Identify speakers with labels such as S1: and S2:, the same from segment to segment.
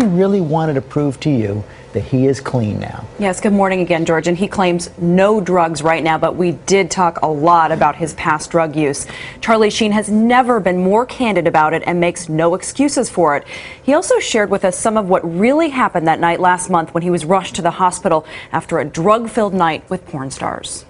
S1: he really wanted to prove to you that he is clean now.
S2: Yes, good morning again, George. And he claims no drugs right now, but we did talk a lot about his past drug use. Charlie+sheen has never been more candid about it and makes no excuses for it. He also shared with us some of what really happened that night last month when he was rushed to the hospital after a drug-filled night with porn stars.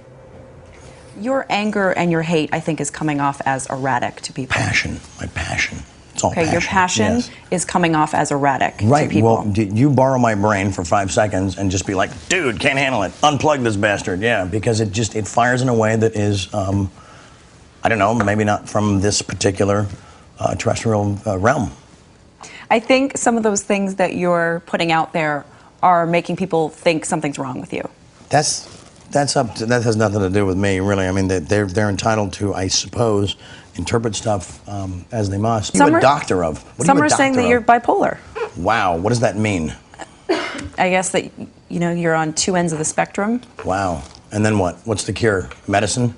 S2: Your anger and your hate, I think, is coming off as erratic to people.
S3: Passion, my passion. It's all
S2: okay,
S3: passion.
S2: Your passion
S3: yes.
S2: is coming off as erratic
S3: right.
S2: to people.
S3: Well, you borrow my brain for 5 seconds and just be like, dude, can't handle it. Unplug this bastard. Yeah, because it fires in a way that is, I don't know, maybe not from this particular terrestrial realm.
S2: I think some of those things that you're putting out there are making people think something's wrong with you.
S3: That has nothing to do with me, really. I mean, they're entitled to, I suppose, interpret stuff as they must. What are you a doctor of?
S2: Some are saying that you're bipolar.
S3: Wow, what does that mean?
S2: I guess that, you know, you're on two ends of the spectrum.
S3: Wow. And then what? What's the cure? Medicine?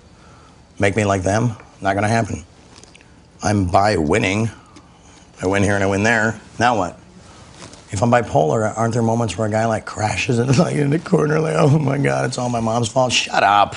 S3: Make me like them? Not gonna happen. I'm winning. I win here and I win there. Now what? If I'm bipolar, aren't there moments where a guy like crashes in the corner like, oh my God, it's all my mom's fault? Shut up.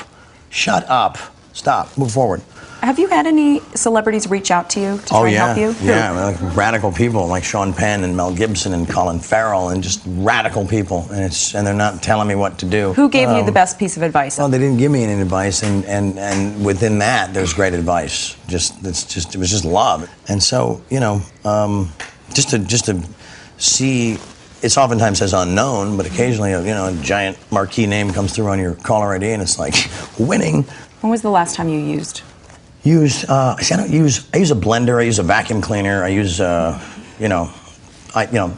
S3: Shut up. Stop. Move forward.
S2: Have you had any celebrities reach out to you to try and help you?
S3: Yeah, like radical people like Sean Penn and Mel Gibson and Colin Farrell and just radical people, and they're not telling me what to do.
S2: Who gave you the best piece of advice?
S3: Well, they didn't give me any advice, and within that, there's great advice. It was just love, and so you know, just to see. It's oftentimes says unknown, but occasionally, you know, a giant marquee name comes through on your caller ID, and it's like winning.
S2: When was the last time you used?
S3: I use a blender, I use a vacuum cleaner, I use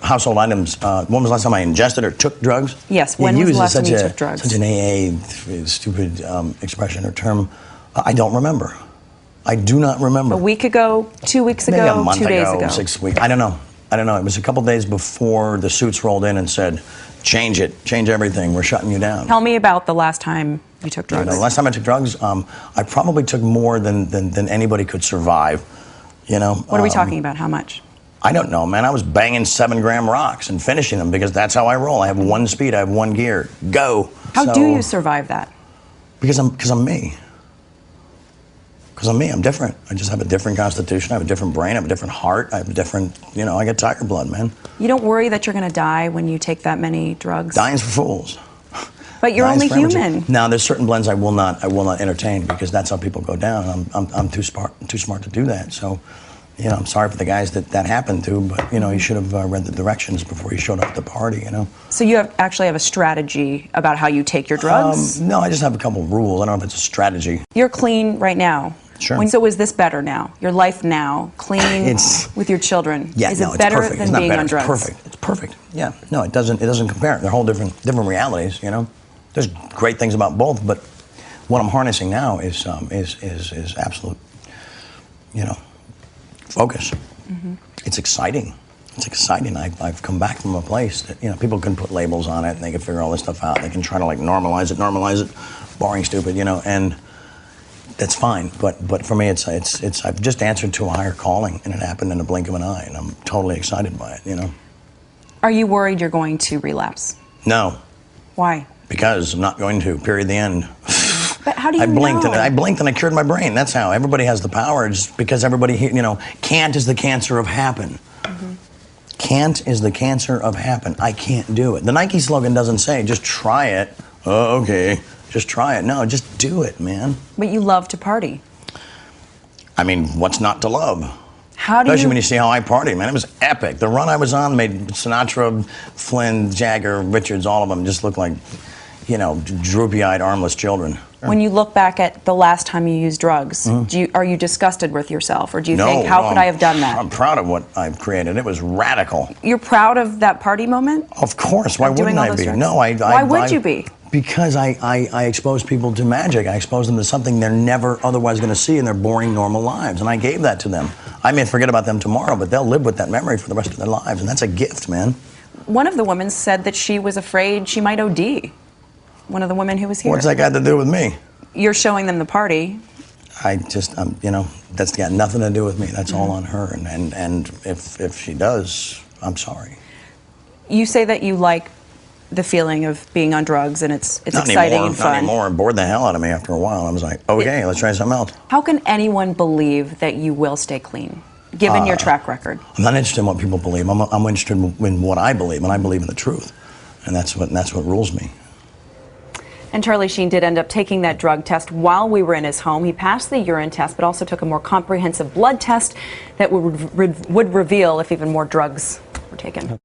S3: household items. When was the last time I ingested or took drugs?
S2: Yes, when was the last time you took drugs?
S3: Such an AA stupid expression or term. I don't remember. I do not remember.
S2: A week ago, 2 weeks ago,
S3: maybe a month
S2: 2 days ago,
S3: 6 weeks. I don't know. It was a couple days before the suits rolled in and said, change it, change everything, we're shutting you down.
S2: Tell me about the last time you took drugs.
S3: The last time I took drugs, I probably took more than anybody could survive. You know.
S2: What are we talking about? How much?
S3: I don't know, man. I was banging 7-gram rocks and finishing them because that's how I roll. I have one speed, I have one gear. Go.
S2: How do you survive that?
S3: Because I'm me. Because I'm me, I'm different. I just have a different constitution, I have a different brain, I have a different heart, I have a different, you know, I get tiger blood, man.
S2: You don't worry that you're going to die when you take that many drugs?
S3: Dying's for fools.
S2: But you're only human.
S3: Now, there's certain blends I will not entertain because that's how people go down. I'm too smart to do that. So, you know, I'm sorry for the guys that happened to, but you know, you should have read the directions before you showed up at the party. You know.
S2: So you actually have a strategy about how you take your drugs?
S3: No, I just have a couple of rules. I don't know if it's a strategy.
S2: You're clean right now.
S3: Sure.
S2: So is this better now? Your life now, clean with your children?
S3: Yeah,
S2: is
S3: no,
S2: it better
S3: it's perfect.
S2: than
S3: It's not
S2: being
S3: better.
S2: on drugs?
S3: It's perfect. It's perfect. Yeah. No, it doesn't compare. They're whole different realities. You know. There's great things about both, but what I'm harnessing now is absolute, you know, focus. Mm-hmm. It's exciting. It's exciting. I've come back from a place that, you know, people can put labels on it and they can figure all this stuff out. They can try to like normalize it, boring, stupid, you know, and that's fine. But for me, it's I've just answered to a higher calling, and it happened in a blink of an eye, and I'm totally excited by it. You know.
S2: Are you worried you're going to relapse?
S3: No.
S2: Why?
S3: Because I'm not going to. Period. The end.
S2: But how do you
S3: I blinked
S2: know?
S3: I blinked and I cured my brain. That's how. Everybody has the power. Just because everybody, you know, can't is the cancer of happen. Mm-hmm. Can't is the cancer of happen. I can't do it. The Nike slogan doesn't say just try it. Oh, okay. Just try it. No, just do it, man.
S2: But you love to party.
S3: I mean, what's not to love?
S2: How do
S3: Especially when you see how I party, man. It was epic. The run I was on made Sinatra, Flynn, Jagger, Richards, all of them just look like, you know, droopy-eyed, armless children.
S2: When you look back at the last time you used drugs, are you disgusted with yourself, or do you think, how could I have done that?
S3: I'm proud of what I've created. It was radical.
S2: You're proud of that party moment?
S3: Of course. Why wouldn't I be?
S2: Drugs?
S3: No,
S2: Why would you be?
S3: Because I expose people to magic. I expose them to something they're never otherwise going to see in their boring, normal lives. And I gave that to them. I may forget about them tomorrow, but they'll live with that memory for the rest of their lives. And that's a gift, man.
S2: One of the women said that she was afraid she might OD. One of the women who was here.
S3: What's that got to do with me?
S2: You're showing them the party.
S3: I just, you know, that's got nothing to do with me. That's all on her. And if she does, I'm sorry.
S2: You say that you like the feeling of being on drugs, and it's
S3: Not
S2: exciting
S3: anymore,
S2: and fun.
S3: Not anymore. It bored the hell out of me after a while. I was like, okay, let's try something else.
S2: How can anyone believe that you will stay clean, given your track record?
S3: I'm not interested in what people believe. I'm interested in what I believe, and I believe in the truth, and that's what rules me.
S2: And Charlie Sheen did end up taking that drug test while we were in his home. He passed the urine test, but also took a more comprehensive blood test that would reveal if even more drugs were taken.